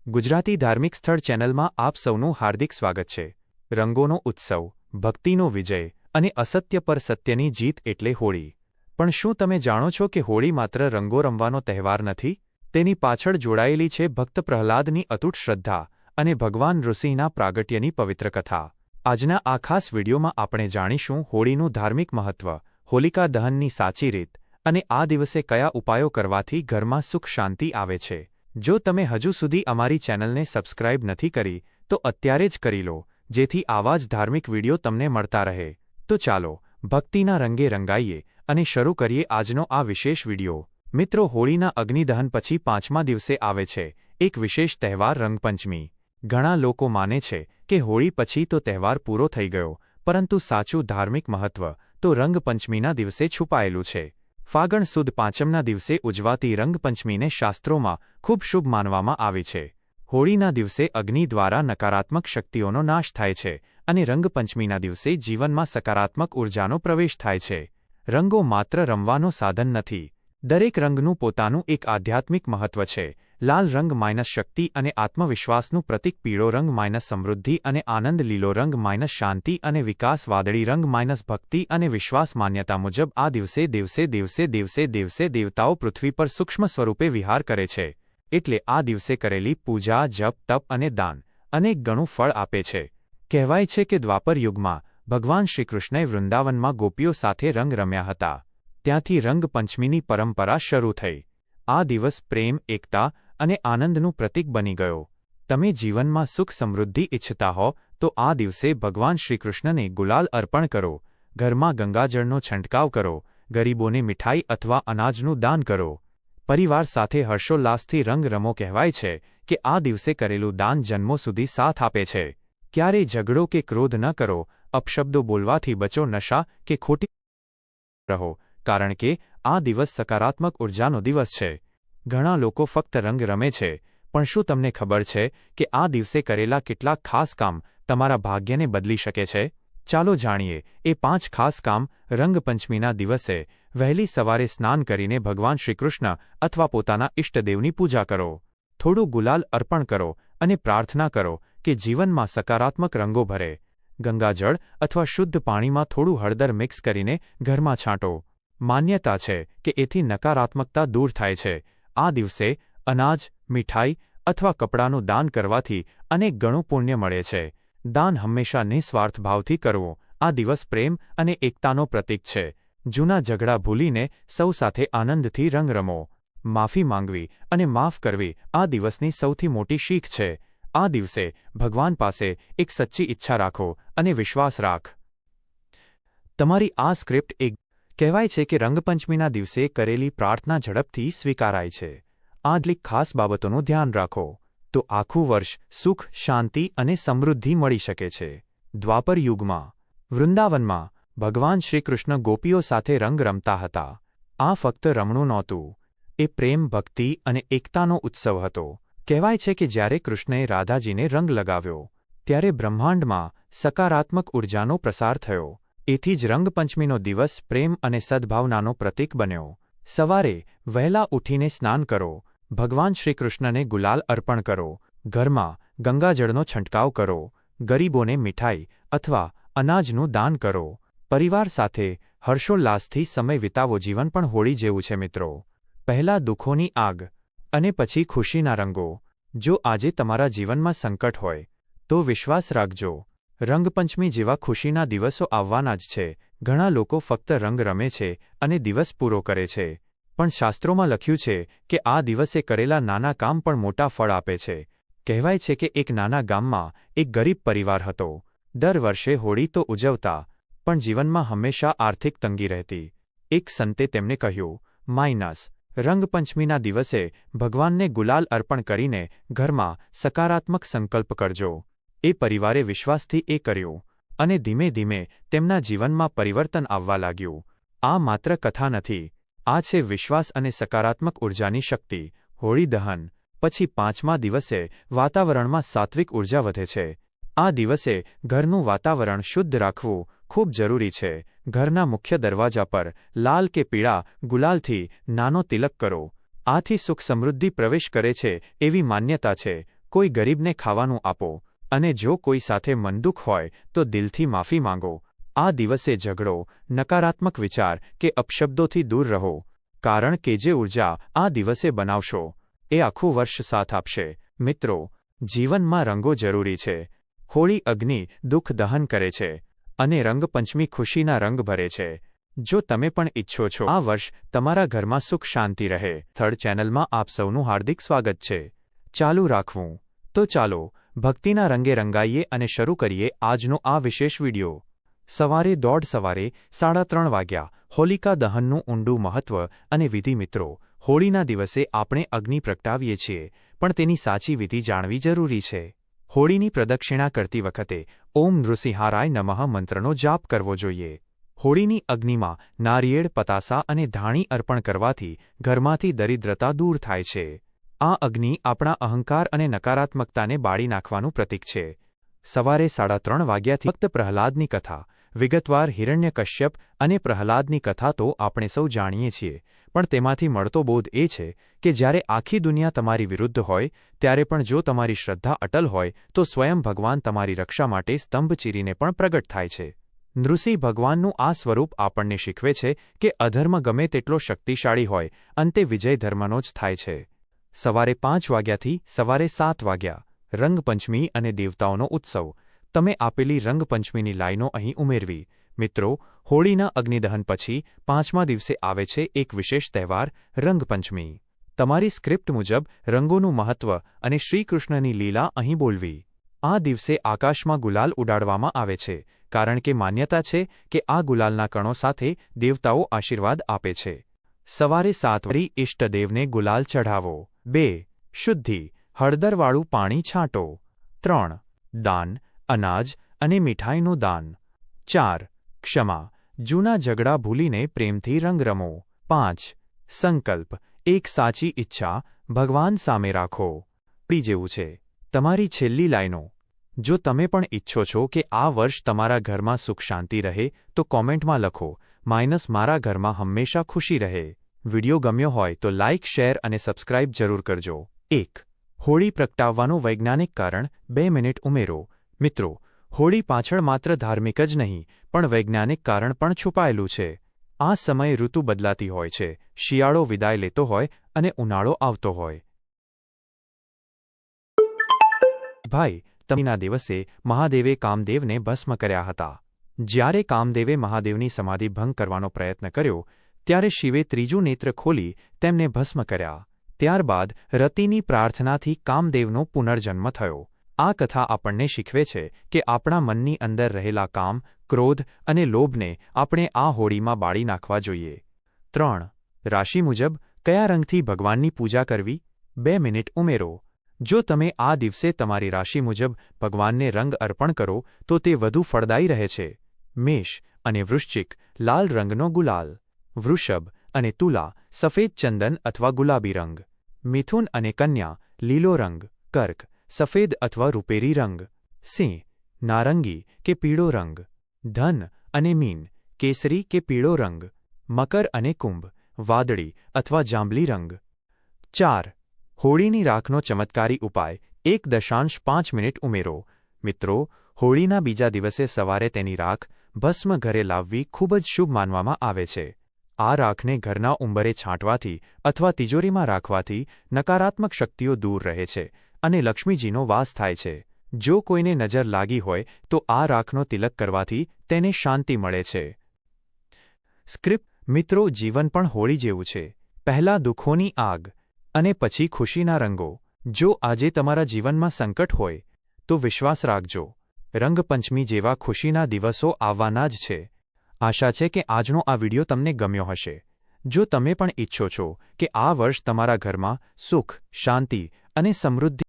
ગુજરાતી ધાર્મિક સ્થળ ચેનલમાં આપ સૌનું હાર્દિક સ્વાગત છે। રંગોનો ઉત્સવ, ભક્તિનો વિજય અને અસત્ય પર સત્યની જીત એટલે હોળી। પણ શું તમે જાણો છો કે હોળી માત્ર રંગો રમવાનો તહેવાર નથી? તેની પાછળ જોડાયેલી છે ભક્ત પ્રહલાદની અતૂટ શ્રદ્ધા અને ભગવાન ઋષિના પ્રાગટ્યની પવિત્ર કથા। આજના આ ખાસ વિડીયોમાં આપણે જાણીશું હોળીનું ધાર્મિક મહત્વ, હોલિકા દહનની સાચી રીત અને આ દિવસે કયા ઉપાયો કરવાથી ઘરમાં સુખ શાંતિ આવે છે। જો તમે હજુ સુધી અમારી ચેનલને સબસ્ક્રાઇબ નથી કરી તો અત્યારે જ કરી લો, જેથી આવા જ ધાર્મિક વિડીયો તમને મળતા રહે। તો ચાલો ભક્તિના રંગે રંગાઈએ અને શરૂ કરીએ આજનો આ વિશેષ વિડીયો। મિત્રો, હોળીના અગ્નિદહન પછી પાંચમા દિવસે આવે છે એક વિશેષ તહેવાર રંગપંચમી। ઘણા લોકો માને છે કે હોળી પછી તો તહેવાર પૂરો થઈ ગયો, પરંતુ સાચું ધાર્મિક મહત્વ તો રંગપંચમીના દિવસે છુપાયેલું છે। ફાગણ સુદ પાંચમના દિવસે ઉજવાતી રંગપંચમીને શાસ્ત્રોમાં ખૂબ શુભ માનવામાં આવી છે। હોળીના દિવસે અગ્નિ દ્વારા નકારાત્મક શક્તિઓનો નાશ થાય છે અને રંગપંચમીના દિવસે જીવનમાં સકારાત્મક ઉર્જાનો પ્રવેશ થાય છે। રંગો માત્ર રમવાનો સાધન નથી, દરેક રંગનું પોતાનું એક આધ્યાત્મિક મહત્વ છે। લાલ રંગ માઇનસ શક્તિ અને આત્મવિશ્વાસનું પ્રતીક, પીળો રંગ માઇનસ સમૃદ્ધિ અને આનંદ, લીલો રંગ માઇનસ શાંતિ અને વિકાસ, વાદળી રંગ માઇનસ ભક્તિ અને વિશ્વાસ। માન્યતા મુજબ આ દિવસે દેવતાઓ પૃથ્વી પર સૂક્ષ્મ સ્વરૂપે વિહાર કરે છે, એટલે આ દિવસે કરેલી પૂજા, જપ, તપ અને દાન અનેક ગણું ફળ આપે છે। કહેવાય છે કે દ્વાપર યુગમાં ભગવાન શ્રીકૃષ્ણએ વૃંદાવનમાં ગોપીઓ સાથે રંગ રમ્યા હતા, ત્યાંથી રંગપંચમીની પરંપરા શરૂ થઈ। આ દિવસ પ્રેમ, એકતા અને આનંદનું પ્રતીક બની ગયો। તમે જીવનમાં સુખ સમૃદ્ધિ ઇચ્છતા હો તો આ દિવસે ભગવાન શ્રીકૃષ્ણને ગુલાલ અર્પણ કરો, ઘરમાં ગંગાજળનો છંટકાવ કરો, ગરીબોને મીઠાઈ અથવા અનાજનું દાન કરો, પરિવાર સાથે હર્ષોલ્લાસથી રંગ રમો। કહેવાય છે કે આ દિવસે કરેલું દાન જન્મો સુધી સાથ આપે છે। ક્યારેય ઝઘડો કે ક્રોધ ન કરો, અપશબ્દો બોલવાથી બચો, નશા કે ખોટી રહો, કારણ કે આ દિવસ સકારાત્મક ઉર્જાનો દિવસ છે। ઘણા લોકો ફક્ત રંગ રમે છે, પણ શું તમને ખબર છે કે આ દિવસે કરેલા કેટલાક ખાસ કામ તમારા ભાગ્યને બદલી શકે છે? ચાલો જાણીએ એ 5 ખાસ કામ। રંગપંચમીના દિવસે વહેલી સવારે સ્નાન કરીને ભગવાન શ્રીકૃષ્ણ અથવા પોતાના ઇષ્ટદેવની પૂજા કરો, થોડું ગુલાલ અર્પણ કરો અને પ્રાર્થના કરો કે જીવનમાં સકારાત્મક રંગો ભરે। ગંગાજળ અથવા શુદ્ધ પાણીમાં થોડું હળદર મિક્સ કરીને ઘરમાં છાંટો। માન્યતા છે કે એથી નકારાત્મકતા દૂર થાય છે। આ દિવસે અનાજ, મીઠાઈ અથવા કપડાનું દાન કરવાથી અનેક ગણું પુણ્ય મળે છે। દાન હંમેશા નિસ્વાર્થ ભાવથી કરવું આ દિવસ પ્રેમ અને એકતાનો પ્રતીક છે। જૂના ઝઘડા ભૂલીને સૌ સાથે આનંદથી રંગ રમો। માફી માંગવી અને માફ કરવી આ દિવસની સૌથી મોટી શીખ છે। આ દિવસે ભગવાન પાસે એક સચ્ચી ઈચ્છા રાખો અને વિશ્વાસ રાખ, તમારી આ સ્ક્રિપ્ટ એક। કહેવાય છે કે રંગપંચમીના દિવસે કરેલી પ્રાર્થના ઝડપથી સ્વીકારાય છે। આટલી ખાસ બાબતોનું ધ્યાન રાખો તો આખું વર્ષ સુખ, શાંતિ અને સમૃદ્ધિ મળી શકે છે। દ્વાપર યુગમાં વૃંદાવનમાં ભગવાન શ્રીકૃષ્ણ ગોપીઓ સાથે રંગ રમતા હતા। આ ફક્ત રમણું નહોતું, એ પ્રેમ, ભક્તિ અને એકતાનો ઉત્સવ હતો। કહેવાય છે કે જ્યારે કૃષ્ણએ રાધાજીને રંગ લગાવ્યો ત્યારે બ્રહ્માંડમાં સકારાત્મક ઉર્જાનો પ્રસાર થયો। એથી જ રંગપંચમીનો દિવસ પ્રેમ અને સદ્ભાવનાનો પ્રતીક બન્યો। સવારે વહેલા ઉઠીને સ્નાન કરો, ભગવાન શ્રીકૃષ્ણને ગુલાલ અર્પણ કરો, ઘરમાં ગંગાજળનો છંટકાવ કરો, ગરીબોને મીઠાઈ અથવા અનાજનું દાન કરો, પરિવાર સાથે હર્ષોલ્લાસથી સમય વિતાવો। જીવન પણ હોળી જેવું છે મિત્રો, પહેલા દુઃખોની આગ અને પછી ખુશીના રંગો। જો આજે તમારા જીવનમાં સંકટ હોય તો વિશ્વાસ રાખજો, રંગપંચમી જેવા ખુશીના દિવસો આવવાના જ છે। ઘણા લોકો ફક્ત રંગ રમે છે અને દિવસ પૂરો કરે છે, પણ શાસ્ત્રોમાં લખ્યું છે કે આ દિવસે કરેલા નાના કામ પણ મોટા ફળ આપે છે। કહેવાય છે કે એક નાના ગામમાં એક ગરીબ પરિવાર હતો। દર વર્ષે હોળી તો ઉજવતા, પણ જીવનમાં હંમેશા આર્થિક તંગી રહેતી। એક સંતે તેમને કહ્યું, માઇનસ રંગપંચમીના દિવસે ભગવાનને ગુલાલ અર્પણ કરીને ઘરમાં સકારાત્મક સંકલ્પ કરજો। એ પરિવારે વિશ્વાસથી એ કર્યું અને ધીમે ધીમે તેમના જીવનમાં પરિવર્તન આવવા લાગ્યું। આ માત્ર કથા નથી, આ છે વિશ્વાસ અને સકારાત્મક ઉર્જાની શક્તિ। હોળી દહન પછી પાંચમા દિવસે વાતાવરણમાં સાત્વિક ઉર્જા વધે છે। આ દિવસે ઘરનું વાતાવરણ શુદ્ધ રાખવું ખૂબ જરૂરી છે। ઘરના મુખ્ય દરવાજા પર લાલ કે પીળા ગુલાલથી નાનો તિલક કરો, આથી સુખ સમૃદ્ધિ પ્રવેશ કરે છે એવી માન્યતા છે। કોઈ ગરીબને ખાવાનું આપો, અને જો કોઈ સાથે મનદુખ હોય તો દિલથી માફી માંગો. આ દિવસે ઝઘડો, નકારાત્મક વિચાર કે અપશબ્દોથી દૂર રહો, કારણ કે જે ઊર્જા આ દિવસે બનાવશો એ આખું વર્ષ સાથ આપશે. મિત્રો, જીવનમાં રંગો જરૂરી છે. હોળી અગ્નિ દુઃખ દહન કરે છે, અને રંગપંચમી ખુશીના રંગ ભરે છે. જો તમે પણ ઈચ્છો છો આ વર્ષ તમારા ઘરમાં સુખ શાંતિ રહે, થર્ડ ચેનલમાં આપ સૌનું હાર્દિક સ્વાગત છે. ચાલુ રાખવું તો ચાલો ભક્તિના રંગે રંગાઈએ અને શરૂ કરીએ આજનો આ વિશેષ વિડિયો. સવારે 3:30 વાગ્યા હોલિકા દહનનું ઊંડું મહત્વ અને વિધિ. મિત્રો, હોળીના દિવસે આપણે અગ્નિ પ્રગટાવીએ છીએ, પણ તેની સાચી વિધિ જાણવી જરૂરી છે. હોળીની પ્રદક્ષિણા કરતી વખતે ઓમ નૃસિંહારાય નમઃ મંત્રનો જાપ કરવો જોઈએ. હોળીની અગ્નિમાં નારિયેળ, પતાસા અને ધાણી અર્પણ કરવાથી ઘરમાંથી દરિદ્રતા દૂર થાય છે. આ અગ્નિ આપણા અહંકાર અને નકારાત્મકતાને બાળી નાખવાનું પ્રતીક છે. સવારે 3:30 વાગ્યાથી ફક્ત પ્રહલાદની કથા, વિગતવાર હિરણ્યકશ્યપ અને પ્રહલાદની કથા તો આપણે સૌ જાણીએ છીએ, પણ તેમાંથી મળતો બોધ એ છે કે જ્યારે આખી દુનિયા તમારી વિરુદ્ધ હોય ત્યારે પણ જો તમારી શ્રદ્ધા અટલ હોય તો સ્વયં ભગવાન તમારી રક્ષા માટે સ્તંભ ચીરીને પણ પ્રગટ થાય છે. નૃસિંહ ભગવાનનું આ સ્વરૂપ આપણને શીખવે છે કે અધર્મ ગમે તેટલો શક્તિશાળી હોય, અંતે વિજય ધર્મનો જ થાય છે. સવારે 5 વાગ્યાથી સવારે 7 વાગ્યા રંગપંચમી અને દેવતાઓનો ઉત્સવ. તમે આપેલી રંગપંચમીની લાઈનો અહીં ઉમેરવી. મિત્રો, હોળીના અગ્નિદહન પછી 5મા દિવસે આવે છે એક વિશેષ તહેવાર, રંગપંચમી. તમારી સ્ક્રિપ્ટ મુજબ રંગોનું મહત્વ અને શ્રીકૃષ્ણની લીલા અહીં બોલવી. આ દિવસે આકાશમાં ગુલાલ ઉડાડવામાં આવે છે, કારણ કે માન્યતા છે કે આ ગુલાલના કણો સાથે દેવતાઓ આશીર્વાદ આપે છે. સવારે 7 વાગ્યે ઇષ્ટદેવને ગુલાલ ચઢાવો. 2. શુદ્ધિ, હળદરવાળું પાણી છાંટો. 3. દાન, અનાજ અને મીઠાઈનું દાન. 4. ક્ષમા, જૂના ઝઘડા ભૂલીને પ્રેમથી રંગ રમો. 5. સંકલ્પ, એક સાચી ઈચ્છા ભગવાન સામે રાખો. જેવું છે તમારી છેલ્લી લાઈનો. જો તમે પણ ઈચ્છો છો કે આ વર્ષ તમારા ઘરમાં સુખ શાંતિ રહે તો કોમેન્ટમાં લખો, મારા ઘરમાં હંમેશા ખુશી રહે. વિડિયો ગમ્યો હોય તો લાઇક, શેર અને સબસ્ક્રાઇબ જરૂર કરજો. 1. હોળી પ્રગટાવવાનું વૈજ્ઞાનિક કારણ. 2 મિનિટ ઉમેરો. મિત્રો, હોળી પાછળ માત્ર ધાર્મિક જ નહીં પણ વૈજ્ઞાનિક કારણ પણ છુપાયેલું છે. આ સમયે ઋતુ બદલાતી હોય છે, શિયાળો વિદાય લેતો હોય અને ઉનાળો આવતો હોય. ભાઈ, તમીના દિવસે મહાદેવે કામદેવને ભસ્મ કર્યા હતા. જ્યારે કામદેવે મહાદેવની સમાધિ ભંગ કરવાનો પ્રયત્ન કર્યો ત્યારે શિવે ત્રીજું નેત્ર ખોલી તેમને ભસ્મ કર્યા. ત્યારબાદ રતિની પ્રાર્થનાથી કામદેવનો પુનર્જન્મ થયો. આ કથા આપણને શીખવે છે કે આપણા મનની અંદર રહેલા કામ, ક્રોધ અને લોભને આપણે આ હોળીમાં બાળી નાખવા જોઈએ. 3. રાશિ મુજબ કયા રંગથી ભગવાનની પૂજા કરવી? 2 મિનિટ ઉમેરો. જો તમે આ દિવસે તમારી રાશિ મુજબ ભગવાનને રંગ અર્પણ કરો તો તે વધુ ફળદાયી રહે છે. મેષ અને વૃશ્ચિક, લાલ રંગનો ગુલાલ. વૃષભ અને તુલા, સફેદ ચંદન અથવા ગુલાબી રંગ. મિથુન અને કન્યા, લીલો રંગ. કર્ક, સફેદ અથવા રૂપેરી રંગ. સિંહ, નારંગી કે પીળો રંગ. ધન અને મીન, કેસરી કે પીળો રંગ. મકર અને કુંભ, વાદળી અથવા જાંબલી રંગ. 4. હોળીની રાખનો ચમત્કારી ઉપાય. 1.5 મિનિટ ઉમેરો. મિત્રો, હોળીના બીજા દિવસે સવારે તેની રાખ, ભસ્મ ઘરે લાવવી ખૂબ જ શુભ માનવામાં આવે છે. આ રાખને ઘરના ઉંબરે છાંટવાથી અથવા તિજોરીમાં રાખવાથી નકારાત્મક શક્તિઓ દૂર રહે છે અને લક્ષ્મીજીનો વાસ થાય છે. જો કોઈને નજર લાગી હોય તો આ રાખનો તિલક કરવાથી તેને શાંતિ મળે છે. સ્ક્રિપ્ટ. મિત્રો, જીવન પણ હોળી જેવું છે. પહેલા દુઃખોની આગ અને પછી ખુશીના રંગો. જો આજે તમારા જીવનમાં સંકટ હોય તો વિશ્વાસ રાખજો, રંગપંચમી જેવા ખુશીના દિવસો આવવાના જ છે. આશા છે કે આજનો આ વિડિયો તમને ગમ્યો હશે. જો તમે પણ ઈચ્છો છો કે આ વર્ષ તમારા ઘરમાં સુખ, શાંતિ અને સમૃદ્ધિ